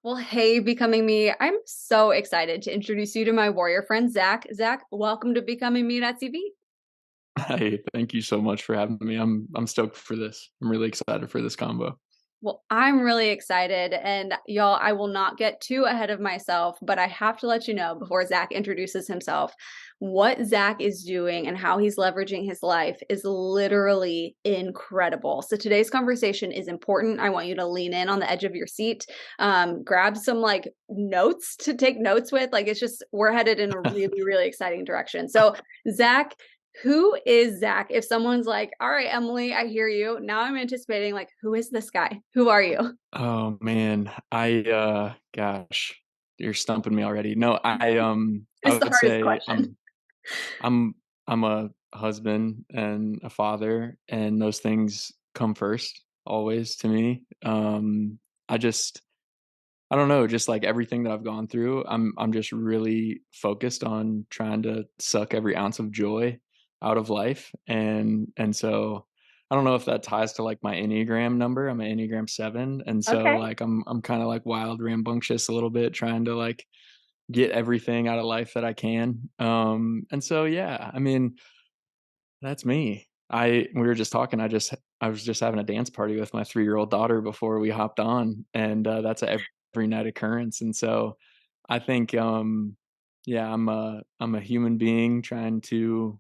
Well, hey, Becoming Me. I'm so excited to introduce you to my warrior friend, Zach. Zach, welcome to BecomingMeTV. Hey, thank you so much for having me. I'm stoked for this. I'm really excited for this combo. Well, I'm really excited, and y'all, I will not get too ahead of myself, but I have to let you know before Zach introduces himself, what Zach is doing and how he's leveraging his life is literally incredible. So today's conversation is important. I want you to lean in on the edge of your seat, grab some like notes to take notes with. Like it's just we're headed in a really, really exciting direction. So Zach, who is Zach? If someone's like, all right, Emily, I hear you. Now I'm anticipating, like, who is this guy? Who are you? Oh man, gosh, you're stumping me already. No, I It's the would hardest say question. I'm I'm a husband and a father, and those things come first always to me. I just I don't know, just like everything that I've gone through, I'm just really focused on trying to suck every ounce of joy out of life, and so I don't know if that ties to like my Enneagram number. I'm an Enneagram 7, and so Okay. like I'm kind of like wild, rambunctious a little bit, trying to like get everything out of life that I can. And so yeah, I mean that's me. We were just talking. I was just having a dance party with my 3-year-old daughter before we hopped on, and that's a every night occurrence. And so I think, yeah, I'm a human being trying to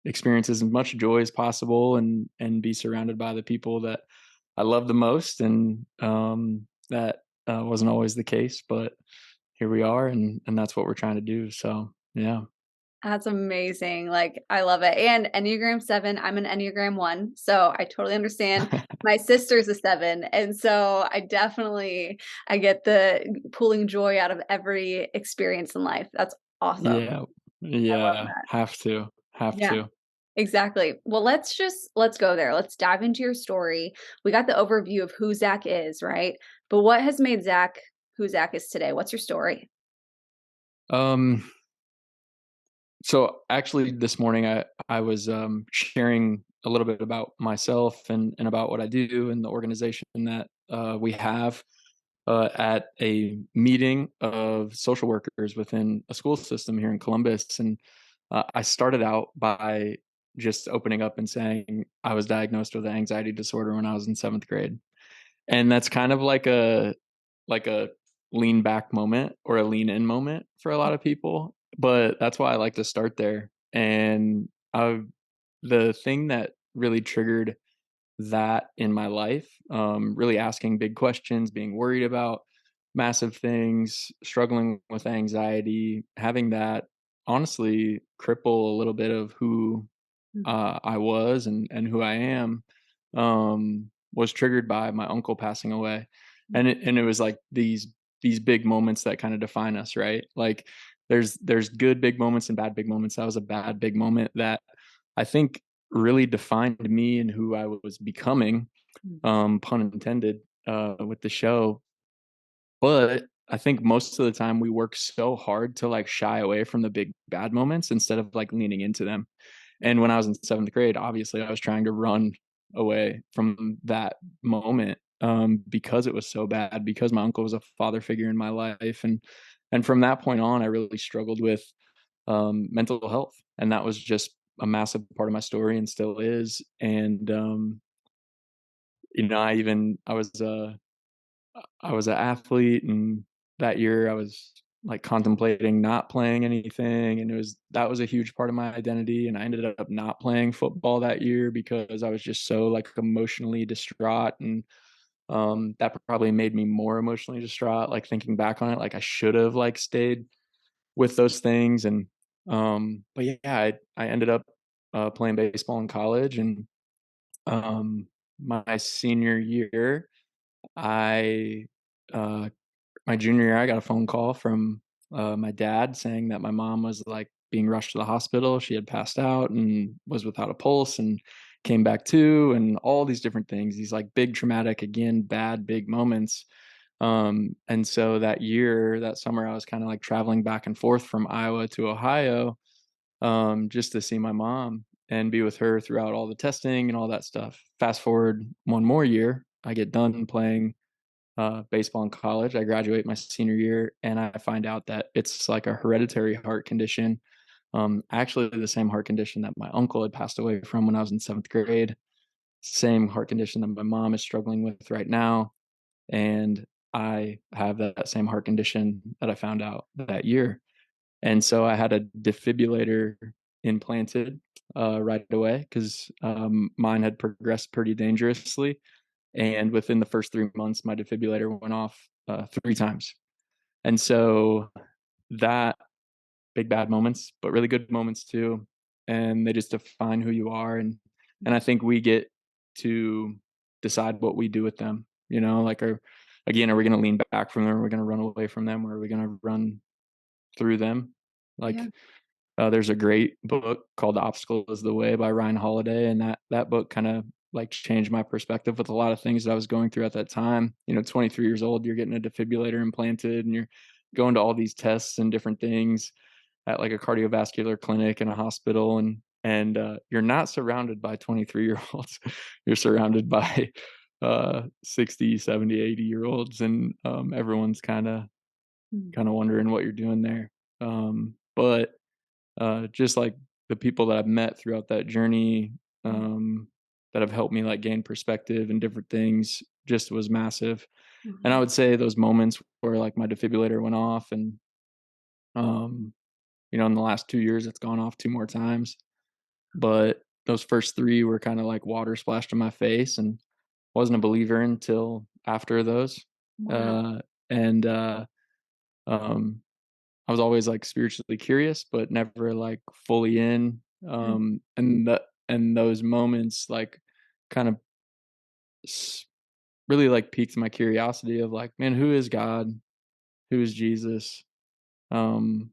experience as much joy as possible, and be surrounded by the people that I love the most. And that wasn't always the case, but here we are, and that's what we're trying to do. So yeah. That's amazing. Like, I love it. And Enneagram 7, I'm an Enneagram 1, so I totally understand. My sister's a 7, and so I get the pulling joy out of every experience in life. That's awesome. Yeah, I love yeah, that. have Yeah. to. Exactly. Well, let's go there. Let's dive into your story. We got the overview of who Zach is, right? But what has made Zach who Zach is today? What's your story? Um, so actually this morning I was sharing a little bit about myself and about what I do and the organization that we have at a meeting of social workers within a school system here in Columbus. And I started out by just opening up and saying I was diagnosed with an anxiety disorder when I was in 7th grade. And that's kind of like a lean back moment or a lean in moment for a lot of people, but that's why I like to start there. And the thing that really triggered that in my life, really asking big questions, being worried about massive things, struggling with anxiety, having that honestly cripple a little bit of who Mm. I was and who I am, was triggered by my uncle passing away. And it was like these big moments that kind of define us, right? Like there's good big moments and bad big moments. That was a bad big moment that I think really defined me and who I was becoming, Mm. pun intended, with the show. But I think most of the time we work so hard to like shy away from the big bad moments instead of like leaning into them. And when I was in 7th grade, obviously I was trying to run away from that moment, because it was so bad, because my uncle was a father figure in my life. And from that point on, I really struggled with mental health. And that was just a massive part of my story and still is. And I was an athlete, and that year I was like contemplating not playing anything, and that was a huge part of my identity. And I ended up not playing football that year because I was just so like emotionally distraught. And that probably made me more emotionally distraught, like thinking back on it, like I should have like stayed with those things. And but yeah, I ended up playing baseball in college. And my senior year, I uh my junior year, I got a phone call from my dad saying that my mom was like being rushed to the hospital. She had passed out and was without a pulse and came back to, and all these different things, these like big traumatic, again, bad, big moments. And so that year, that summer, I was kind of like traveling back and forth from Iowa to Ohio, just to see my mom and be with her throughout all the testing and all that stuff. Fast forward one more year, I get done playing baseball in college. I graduate my senior year, and I find out that it's like a hereditary heart condition. Actually, the same heart condition that my uncle had passed away from when I was in seventh grade. Same heart condition that my mom is struggling with right now, and I have that same heart condition that I found out that year. And so I had a defibrillator implanted right away because mine had progressed pretty dangerously. And within the first 3 months, my defibrillator went off 3 times. And so that big bad moments, but really good moments too. And they just define who you are. And I think we get to decide what we do with them. Like are we going to lean back from them? Are we going to run away from them? Or are we going to run through them? Yeah. Like there's a great book called "The Obstacle Is the Way" by Ryan Holiday, and that book kind of like changed my perspective with a lot of things that I was going through at that time. 23 years old, you're getting a defibrillator implanted, and you're going to all these tests and different things at like a cardiovascular clinic and a hospital, and you're not surrounded by 23-year olds. You're surrounded by 60, 70, 80-year olds, and everyone's Mm. kind of wondering what you're doing there. But just like the people that I've met throughout that journey, Mm. um, that have helped me like gain perspective and different things just was massive. And I Mhm. would say those moments where like my defibrillator went off and, um, in the last 2 years, it's gone off 2 more times. But those first three were kind of like water splashed in my face, and wasn't a believer until after those. Wow. Uh, and um, I was always like spiritually curious, but never like fully in. Mm. And those moments like kind of s- really like piqued my curiosity of like, man, who is God? Who is Jesus? Um,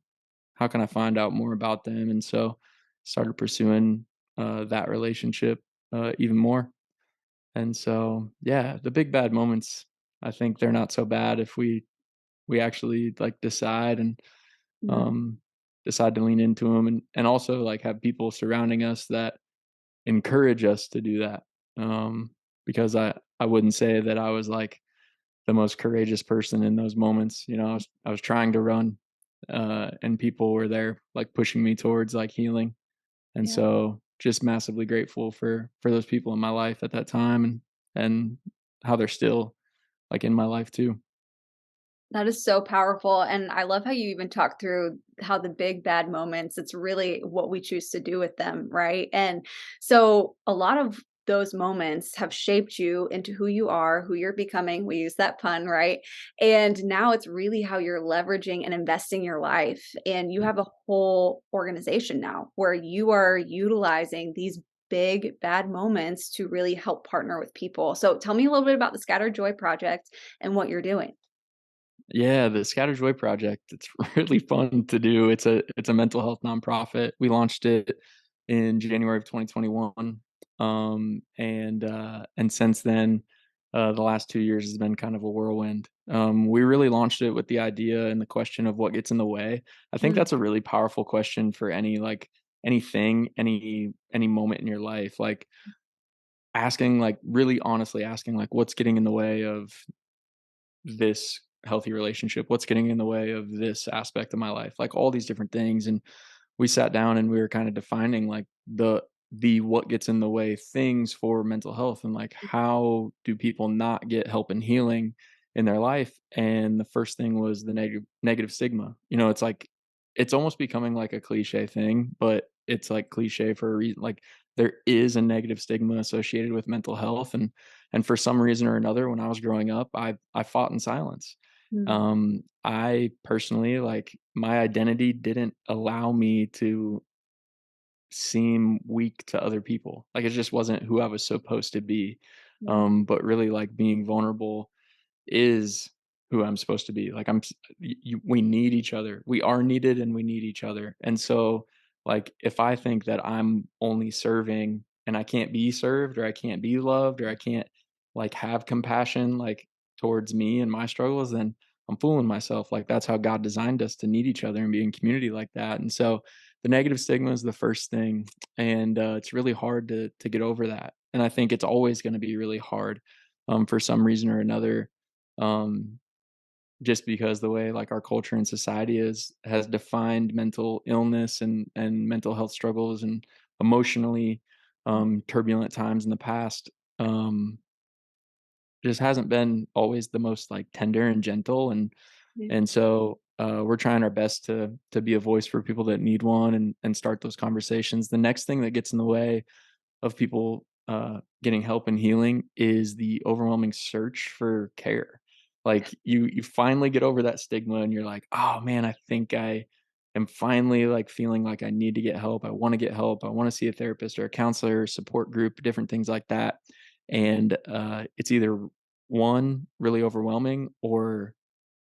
how can I find out more about them? And so started pursuing that relationship even more. And so, yeah, the big bad moments, I think they're not so bad if we actually like decide and Mm. um, decide to lean into them, and also like have people surrounding us that encourage us to do that. Because I wouldn't say that I was like the most courageous person in those moments. I was trying to run, and people were there like pushing me towards like healing. And Yeah. so just massively grateful for those people in my life at that time, and how they're still like in my life too. That is so powerful, and I love how you even talk through how the big bad moments, it's really what we choose to do with them, right? And so a lot of those moments have shaped you into who you are, who you're becoming. We use that pun, right? And now it's really how you're leveraging and investing your life. And you have a whole organization now where you are utilizing these big bad moments to really help partner with people. So tell me a little bit about the Scattered Joy Project and what you're doing. Yeah, the Scatter Joy Project, it's really fun to do. It's a mental health nonprofit. We launched it in January of 2021. And since then, the last 2 years has been kind of a whirlwind. We really launched it with the idea and the question of what gets in the way. I think Mm. that's a really powerful question for anything, any moment in your life. Like asking, like really honestly asking, like what's getting in the way of this healthy relationship? What's getting in the way of this aspect of my life? Like all these different things. And we sat down and we were kind of defining like the what gets in the way things for mental health, and like how do people not get help and healing in their life. And the first thing was the negative stigma. It's like it's almost becoming like a cliche thing, but it's like cliche for a reason. Like there is a negative stigma associated with mental health, and for some reason or another, when I was growing up, I fought in silence. Mm. I personally, like, my identity didn't allow me to seem weak to other people. Like, it just wasn't who I was supposed to be. Yeah. But really, like, being vulnerable is who I'm supposed to be. Like, we need each other. We are needed and we need each other. And so, like, if I think that I'm only serving and I can't be served, or I can't be loved, or I can't like have compassion like towards me and my struggles, then I'm fooling myself. Like that's how God designed us, to need each other and be in community like that. And so the negative stigma is the first thing, and it's really hard to get over that. And I think it's always going to be really hard, for some reason or another. Um, just because the way like our culture and society is has defined mental illness and mental health struggles and emotionally turbulent times in the past. Um, just hasn't been always the most like tender and gentle Yeah. and so we're trying our best to be a voice for people that need one and start those conversations. The next thing that gets in the way of people getting help and healing is the overwhelming search for care. Like you finally get over that stigma and you're like, oh man, I think I am finally like feeling like I need to get help. I want to get help. I want to see a therapist or a counselor, support group, different things like that. And it's either one really overwhelming or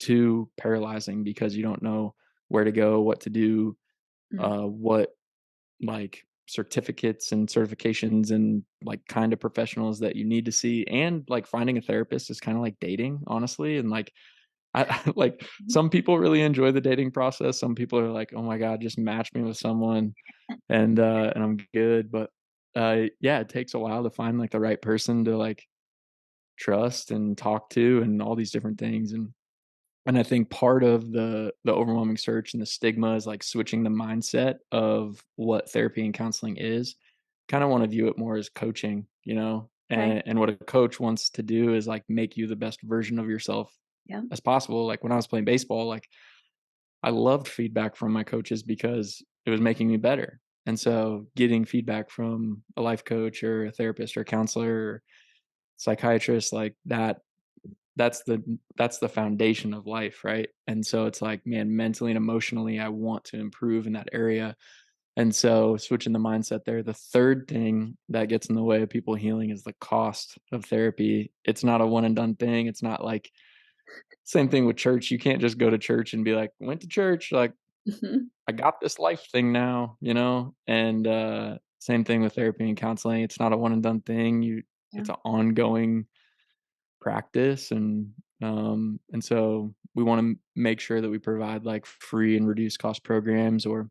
two paralyzing because you don't know where to go, what to do, Mm. what like certificates and certifications and like kind of professionals that you need to see, and like finding a therapist is kind of like dating honestly. And like like some people really enjoy the dating process, some people are like, oh my god, just match me with someone and I'm good. But yeah, it takes a while to find like the right person to like trust and talk to and all these different things. And I think part of the overwhelming search and the stigma is like switching the mindset of what therapy and counseling is. Kind of want to view it more as coaching, you know? Okay. And what a coach wants to do is like make you the best version of yourself Yeah. as possible. Like when I was playing baseball, like I loved feedback from my coaches because it was making me better. And so getting feedback from a life coach or a therapist or a counselor or psychiatrist like that's the foundation of life, right? And so it's like, man, mentally and emotionally, I want to improve in that area. And so switching the mindset there. The third thing that gets in the way of people healing is the cost of therapy. It's not a one and done thing. It's not like same thing with church. You can't just go to church and be like, went to church, like Mhm. I got this life thing now, you know? And same thing with therapy and counseling. It's not a one and done thing. Yeah. It's an ongoing practice. And so we want to make sure that we provide like free and reduced cost programs or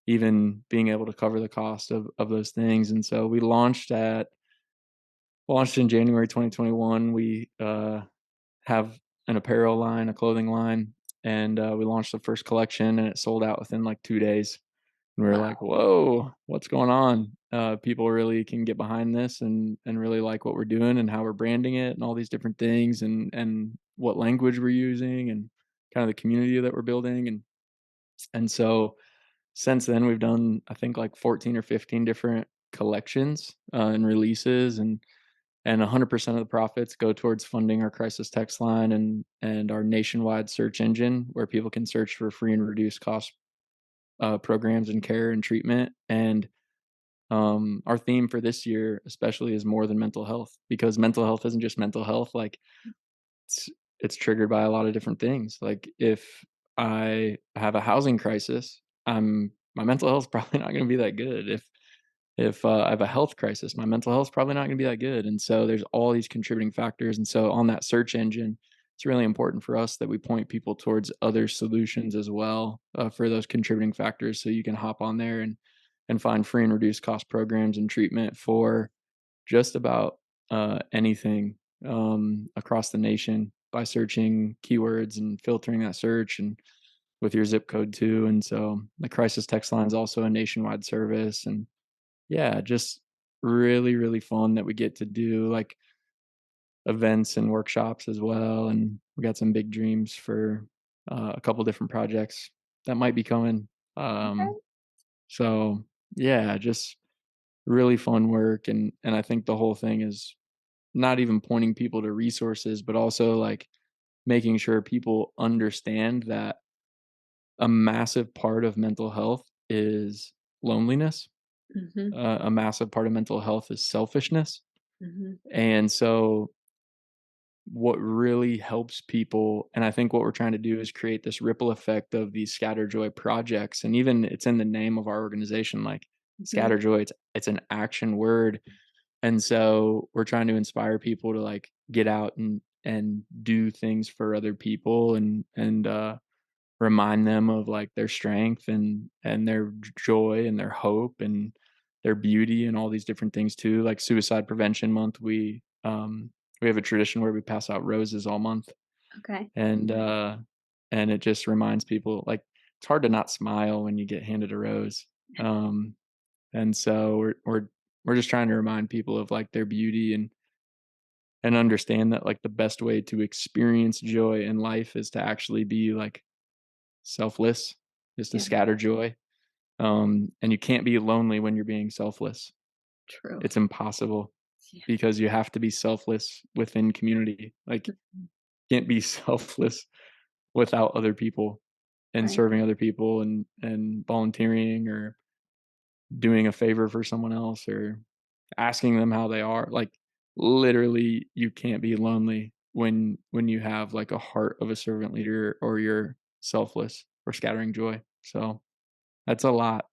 even being able to cover the cost of those things. And so we launched in January 2021. We have an apparel line, a clothing line, and we launched the first collection and it sold out within like 2 days. And we were like, Wow. "Whoa, what's going on?" People really can get behind this and really like what we're doing and how we're branding it and all these different things and what language we're using and kind of the community that we're building. And so since then we've done I think like 14 or 15 different collections and releases, and 100% of the profits go towards funding our crisis text line and our nationwide search engine where people can search for free and reduced cost programs and care and treatment. And our theme for this year, especially, is more than mental health because mental health isn't just mental health. Like it's it's triggered by a lot of different things. Like if I have a housing crisis, my mental health is probably not going to be that good. If I have a health crisis, my mental health is probably not going to be that good. And so there's all these contributing factors. And so on that search engine, it's really important for us that we point people towards other solutions as well for those contributing factors. So you can hop on there and find free and reduced cost programs and treatment for just about anything across the nation by searching keywords and filtering that search and with your zip code too. And so the crisis text line is also a nationwide service. And yeah, just really, really fun that we get to do like events and workshops as well. And we got some big dreams for a couple different projects that might be coming. Um, Okay. so yeah, just really fun work. And I think the whole thing is not even pointing people to resources, but also like making sure people understand that a massive part of mental health is loneliness. Mhm. A massive part of mental health is selfishness. Mhm. And so what really helps people, and I think what we're trying to do is create this ripple effect of these scatter joy projects. And even it's in the name of our organization, like Mhm. scatter joy, it's an action word. And so we're trying to inspire people to like get out and do things for other people and remind them of like their strength and their joy and their hope and their beauty and all these different things too. Like Suicide Prevention Month, we have a tradition where we pass out roses all month. Okay. And it just reminds people, like, it's hard to not smile when you get handed a rose. Um, and so we're just trying to remind people of, like, their beauty, and understand that, like, the best way to experience joy in life is to actually be, like, selfless, is to Yeah. scatter joy. And you can't be lonely when you're being selfless. True. It's impossible, Yeah. because you have to be selfless within community. Like, Mhm. you can't be selfless without other people and Right. serving other people, and volunteering, or doing a favor for someone else, or asking them how they are. Like, literally, you can't be lonely when you have, like, a heart of a servant leader, or you're selfless or scattering joy. So that's a lot.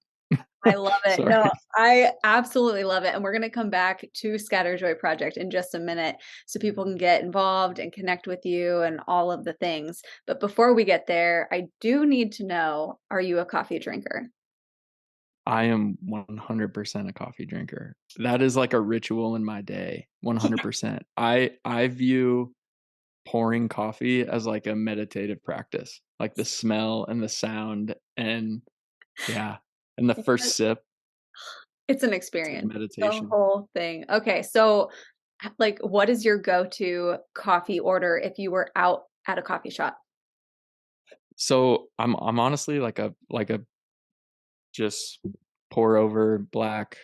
I love it. Sorry. No, I absolutely love it, and we're gonna come back to Scatter Joy Project in just a minute so people can get involved and connect with you and all of the things. But before we get there, I do need to know, are you a coffee drinker? I am 100% a coffee drinker. That is like a ritual in my day, 100%. I view pouring coffee as like a meditative practice, like the smell and the sound, and yeah, and the first sip, It's an it's like experience, the meditation. whole thing. Okay, so, like, what is your go-to coffee order if you were out at a coffee shop? So I'm honestly like a just pour over black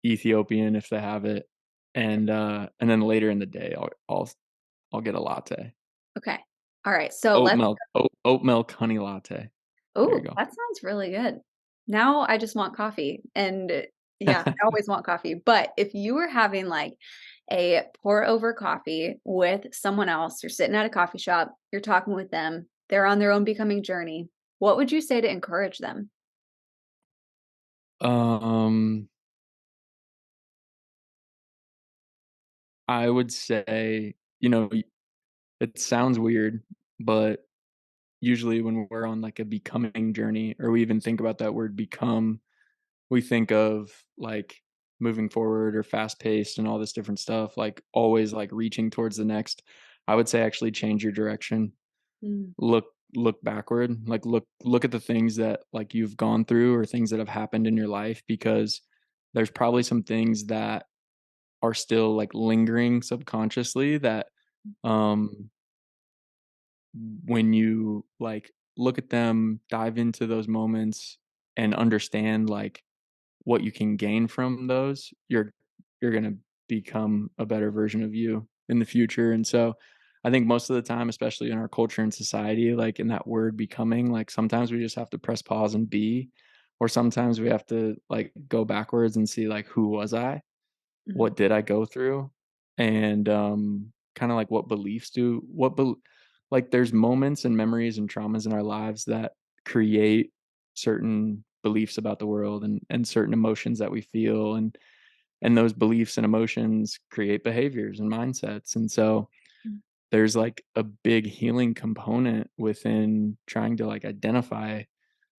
Ethiopian if they have it, and then later in the day I'll get a latte. Okay. Alright, so Oat let's milk oat milk honey latte. There you Oh, go. that sounds really good. Now I just want coffee, and yeah, I always want coffee, but if you were having, like, a pour over coffee with someone else, you're sitting at a coffee shop, you're talking with them, they're on their own becoming journey, what would you say to encourage them? Um, I would say, it sounds weird, but usually when we're on, like, a becoming journey, or we even think about that word become, we think of, like, moving forward or fast paced and all this different stuff, like, always, like, reaching towards the next. I would say actually change your direction. Mm, Look backward, like, look at the things that, like, you've gone through, or things that have happened in your life, because there's probably some things that are still, like, lingering subconsciously, that, um, when you, like, look at them, dive into those moments, and understand, like, what you can gain from those, you're gonna become a better version of you in the future. And so, I think most of the time, especially in our culture and society, like, in that word becoming, like, sometimes we just have to press pause and be, or sometimes we have to, like, go backwards and see, like, who was I? mhm, What did I go through? And, kinda like, what beliefs do what bel like, there's moments and memories and traumas in our lives that create certain beliefs about the world, and certain emotions that we feel, and those beliefs and emotions create behaviors and mindsets. And so mm, there's, like, a big healing component within trying to, like, identify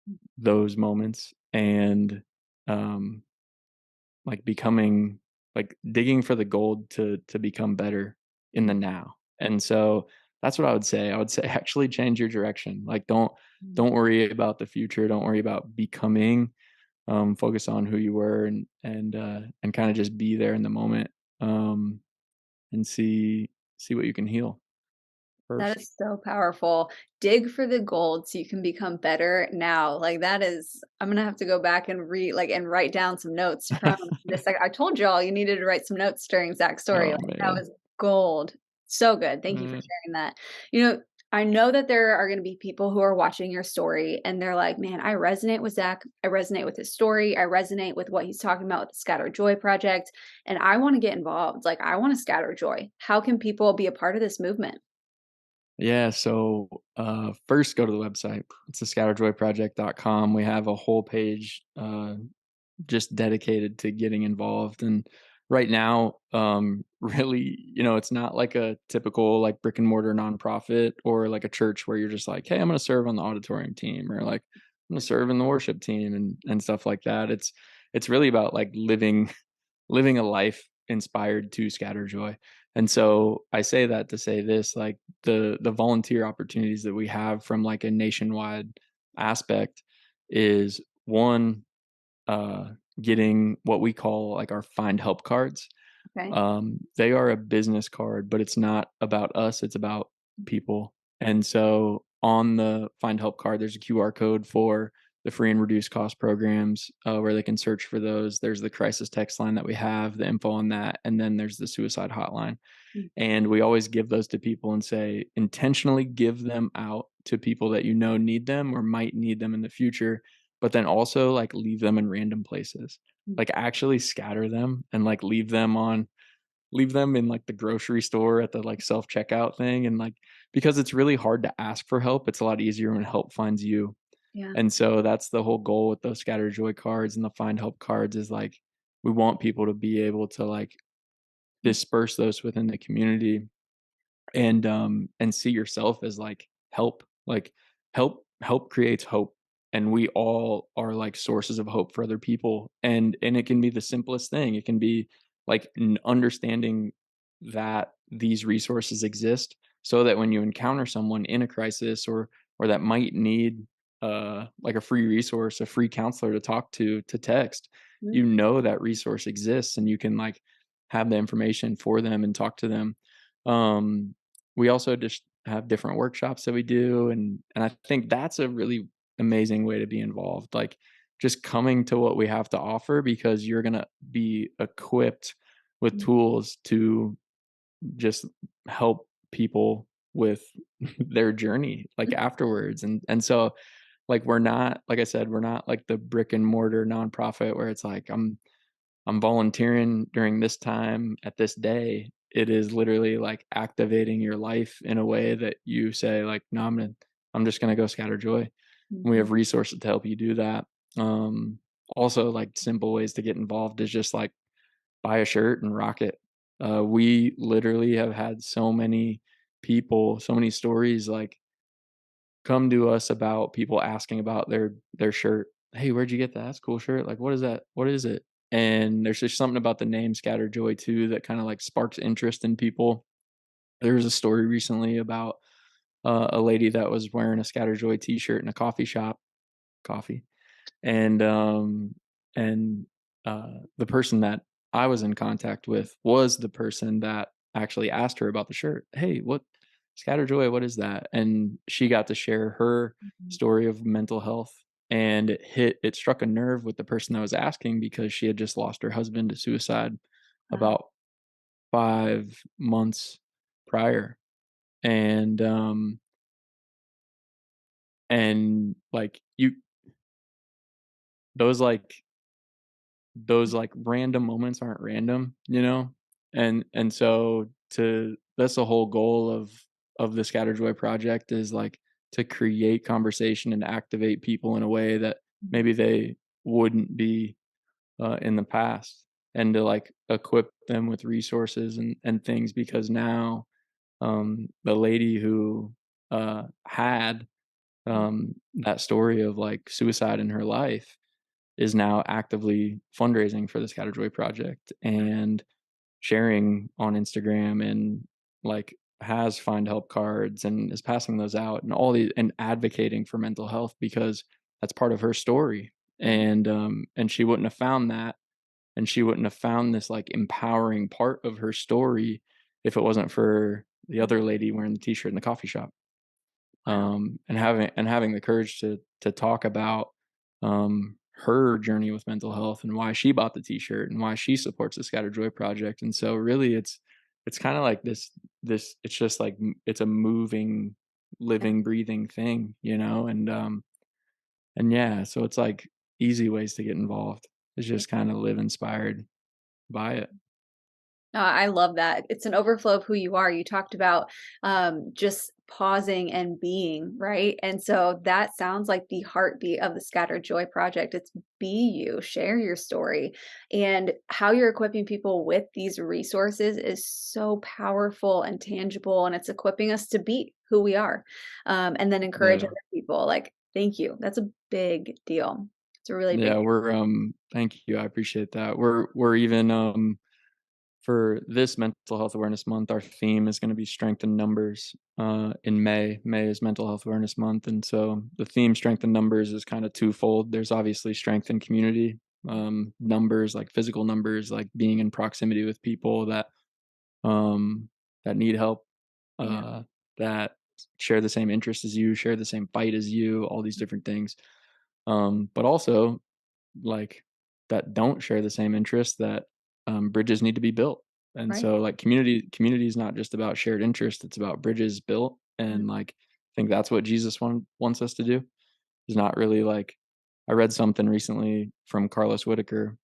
mm, those moments, and, um like, becoming, like, digging for the gold to become better in the mm, now. And so that's what I would say. I would say actually change your direction. Like, mm. don't worry about the future, don't worry about becoming, focus on who you were, and kinda just be there in the moment, and see what you can heal That first. is so powerful. Dig for the gold so you can become better now. Like that is I'm gonna have to go back and read like and write down some notes from this. I told y'all you needed to write some notes during Zach's story. Oh, Like that man. was gold. So good. Thank you for Uh, sharing that. You know, I know that there are going to be people who are watching your story and they're like, man, I resonate with Zach. I resonate with his story. I resonate with what he's talking about with the Scatter Joy Project. And I want to get involved. Like, I want to scatter joy. How can people be a part of this movement? yeah, so, first go to the website. It's the scatterjoyproject.com. We have a whole page, just dedicated to getting involved. And right now, really, it's not like a typical, like, brick and mortar nonprofit, or like a church where you're just like, hey, I'm going to serve on the auditorium team, or like, I'm going to serve in the worship team, and stuff like that. It's really about, like, living a life inspired to scatter joy. And so I say that to say this, like the volunteer opportunities that we have from like a nationwide aspect is one, uh, getting what we call like our find help cards. Okay. They are a business card, but it's not about us, it's about people. And so on the find help card, there's a QR code for the free and reduced cost programs where they can search for those. There's the crisis text line that we have, the info on that, and then there's the suicide hotline. Mm. And we always give those to people and say, intentionally give them out to people that you know need them or might need them in the future, but then also like leave them in random places. Mm. Like actually scatter them and like leave them in like the grocery store at the like self-checkout thing. And like because it's really hard to ask for help, it's a lot easier when help finds you. Yeah. And so that's the whole goal with those scatter joy cards and the find help cards is like we want people to be able to like Mm. disperse those within the community and see yourself as like help creates hope, and we all are like sources of hope for other people, and it can be the simplest thing. It can be like understanding that these resources exist so that when you encounter someone in a crisis or that might need like a free resource, a free counselor to talk to text, Mm. you know that resource exists and you can like have the information for them and talk to them. um we also just have different workshops that we do, and I think that's a really amazing way to be involved, like, just coming to what we have to offer because you're gonna be equipped with Mm. tools to just help people with their journey, like, afterwards, and so, like, we're not like I said, we're not like the brick and mortar nonprofit where it's like, I'm volunteering during this time at this day. It is literally like activating your life in a way that you say like, no, I'm just going to go scatter joy. And we Mhm. have resources to help you do that. Um, Also like simple ways to get involved is just like buy a shirt and rock it. We literally have had so many people, so many stories like come to us about people asking about their shirt. "Hey, where'd you get that? That's a cool shirt. Like, what is that? What is it?" And there's just something about the name Scatter Joy too that kinda, like, sparks interest in people. There was a story recently about, a lady that was wearing a Scatter Joy t-shirt in a coffee shop coffee, and, um, and the person that I was in contact with was the person that actually asked her about the shirt. "Hey, what Scatter Joy, what is that?" And she got to share her Mhm. story of mental health, and it struck a nerve with the person that was asking because she had just lost her husband to suicide Wow. about 5 months prior, and, um, like, you those, like those, like, random moments aren't random, you know? And so to that's the whole goal of the Scatter Joy project is, like, to create conversation and activate people in a way that Mhm. maybe they wouldn't be, in the past, and to, like, equip them with resources and things because now, the lady who, had, Mhm. that story of, like, suicide in her life is now actively fundraising for the Scatter Joy project and sharing on Instagram and like has find help cards and is passing those out and all these and advocating for mental health because that's part of her story. Yeah. And she wouldn't have found that and she wouldn't have found this like empowering part of her story if it wasn't for the Mhm. other lady wearing the t-shirt in the coffee shop, Wow. and having the courage to talk about her journey with mental health and why she bought the T-shirt and why she supports the Scatter Joy project. And so, really, it's kind of like this. It's just like it's a moving, Yeah. living, breathing thing, you know. And yeah, so it's like easy ways to get involved is Yeah. just kind of live inspired by it. I love that. It's an overflow of who you are. You talked about just pausing and being, right? And so that sounds like the heartbeat of the Scattered Joy Project. It's be you, share your story. And how you're equipping people with these resources is so powerful and tangible. And it's equipping us to be who we are, and then encourage Yeah. other people. Like, thank you. That's a big deal. It's a really big Yeah, we're thank you. I appreciate that. We're even for this Mental Health Awareness Month, our theme is going to be strength in numbers. In May, May is Mental Health Awareness Month, and so the theme strength in numbers is kind of twofold. There's obviously strength in community, numbers like physical numbers, like being in proximity with people um, that need help, Yeah, uh, that share the same interests as you, share the same fight as you, all these different things. But also like that don't share the same interests that bridges need to be built. And right. so like community is not just about shared interest, it's about bridges built. Mm, And like I think that's what Jesus wants us to do. Is not really like I read something recently from Carlos Whitaker,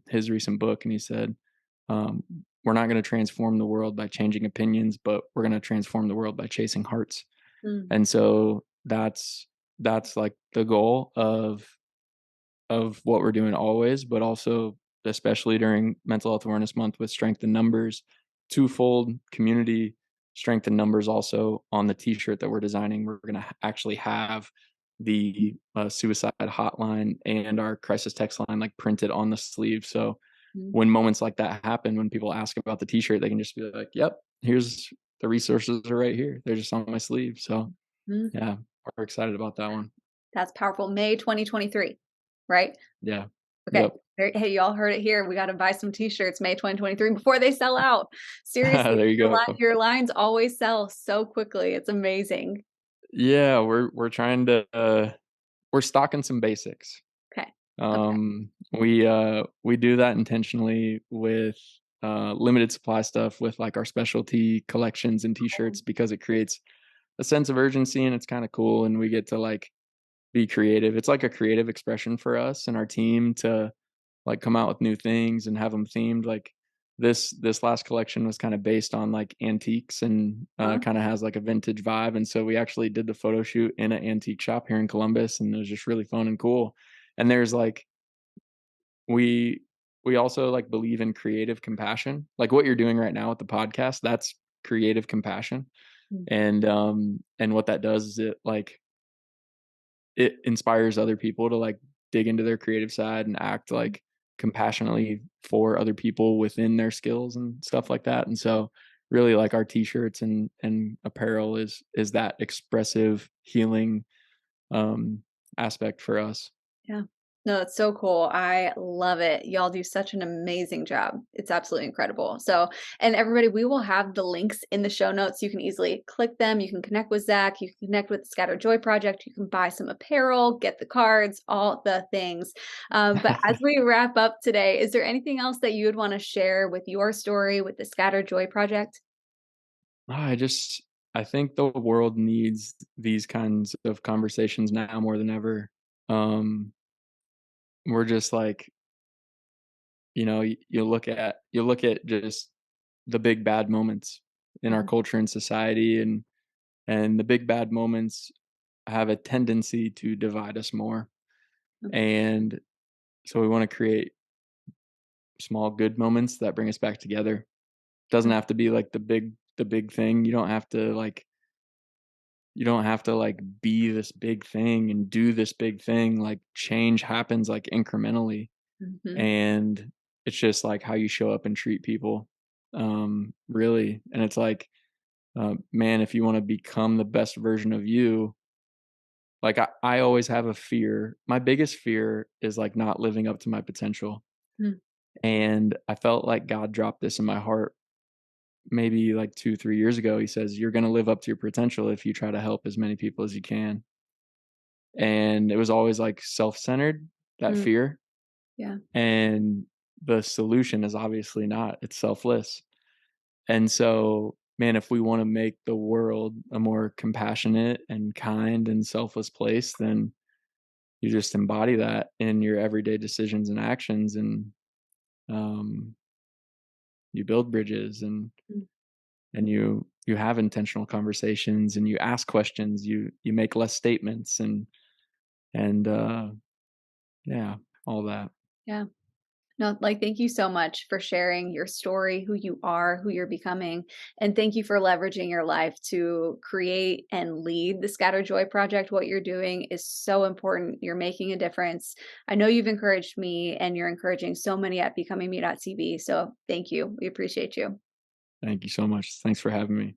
his recent book, and he said, um, we're not going to transform the world by changing opinions, but we're going to transform the world by chasing hearts. mm, And so that's like the goal of what we're doing always, but also especially during Mental Health Awareness Month with strength in numbers, twofold community strength in numbers. Also on the T-shirt that we're designing, we're going to actually have the suicide hotline and our crisis text line like printed on the sleeve. So mm, when moments like that happen, when people ask about the T-shirt, they can just be like, "Yep, here's the resources are right here. They're just on my sleeve." So mm. yeah, we're excited about that one. That's powerful. May 2023, right? Yeah. Okay. Yep. Hey, y'all heard it here. We got to buy some t-shirts May 2023 before they sell out. Seriously, There you go. your lines always sell so quickly. It's amazing. Yeah, we're trying to we're stocking some basics. Okay. Okay. We do that intentionally with limited supply stuff with like our specialty collections and t-shirts because it creates a sense of urgency and it's kind of cool and we get to like be creative. It's like a creative expression for us and our team to like come out with new things and have them themed. Like this last collection was kind of based on like antiques and Uh-huh. kind of has like a vintage vibe. And so we actually did the photo shoot in an antique shop here in Columbus, and it was just really fun and cool. And there's like we we also like believe in creative compassion, like what you're doing right now with the podcast. That's creative compassion, Mm, and what that does is it inspires other people to like dig into their creative side and act mm, like compassionately for other people within their skills and stuff like that. And so really like our t-shirts and apparel is that expressive healing um aspect for us. yeah. No, it's so cool. I love it. Y'all do such an amazing job. It's absolutely incredible. So, and everybody, we will have the links in the show notes. You can easily click them. You can connect with Zach. You can connect with the Scatter Joy Project. You can buy some apparel, get the cards, all the things. But as we wrap up today, is there anything else that you would want to share with your story with the Scatter Joy Project? I just I think the world needs these kinds of conversations now more than ever. um we're just like, you look at just the big bad moments in our Mhm. culture and society, and the big bad moments have a tendency to divide us more. And so we want to create small good moments that bring us back together. Doesn't have to be like the big thing. You don't have to like be this big thing and do this big thing. Like change happens like incrementally, Mhm. and it's just like how you show up and treat people. Really. And it's like, man, if you want to become the best version of you, like I always have a fear. My biggest fear is like not living up to my potential. Mm, And I felt like God dropped this in my heart maybe like 2, 3 years ago. He says, "You're gonna live up to your potential if you try to help as many people as you can." And it was always like self-centered, that mm, fear. yeah. And the solution is obviously not, it's selfless. And so, man, if we wanna make the world a more compassionate and kind and selfless place, then you just embody that in your everyday decisions and actions, and um, you build bridges, Mm, and you have intentional conversations and you ask questions, you make less statements, and yeah, all that. yeah. No, like, thank you so much for sharing your story, who you are, who you're becoming, and thank you for leveraging your life to create and lead the Scatter Joy Project. What you're doing is so important. You're making a difference. I know you've encouraged me, and you're encouraging so many at BecomingMe.tv. So thank you. We appreciate you. Thank you so much. Thanks for having me.